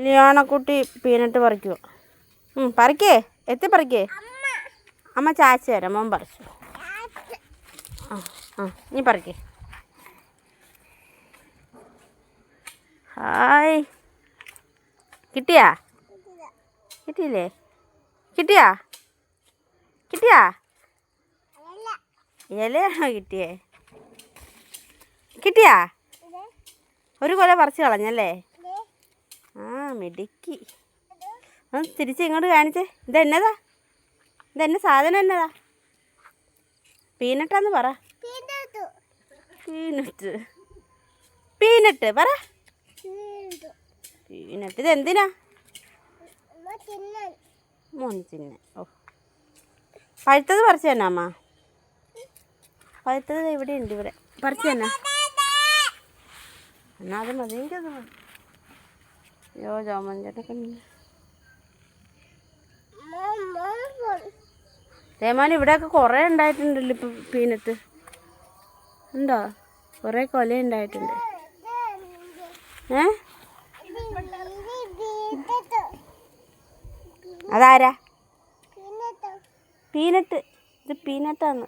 ലിയോണക്കുട്ടി peanut പറിക്കുക. പറിക്കേ, പറിക്കേ. അമ്മ ചാച്ച തരാം, മോൻ പറിച്ചു. നീ പറിക്കേ. ഹായ്, കിട്ടിയാ? കിട്ടിയില്ലേ? കിട്ടിയാ? ഇലയാണോ കിട്ടിയേ? കിട്ടിയാ? ഒരു കൊല പറിച്ച് കളഞ്ഞല്ലേ? മിടുക്കി. തിരിച്ച് ഇങ്ങോട്ട് കാണിച്ചേ. ഇതെന്നതാ? ഇതെന്നെ സാധനം എന്നതാ? പീനട്ടാന്ന് പറ. പീനട്ട് പറ. പീനട്ട് ഇതെന്തിനാ? മോൻ തിന്നെ. ഓ, പഴുത്തത് പറിച്ചു തന്നെ അമ്മ. പഴുത്തത് ഇവിടെ ഉണ്ട്, ഇവിടെ പറിച്ചു തന്നെ. എന്നാൽ അത് മതി, എനിക്കത് മതി. അയ്യോ, ജോമഞ്ചേട്ടൊക്കെ തേമാൻ ഇവിടെയൊക്കെ കുറേ ഉണ്ടായിട്ടുണ്ടല്ലോ ഇപ്പം. പീനട്ട് ഉണ്ടോ? കുറേ കൊല ഉണ്ടായിട്ടുണ്ട്. അതാരാ? പീനട്ട്. ഇത് പീനട്ടാണ്.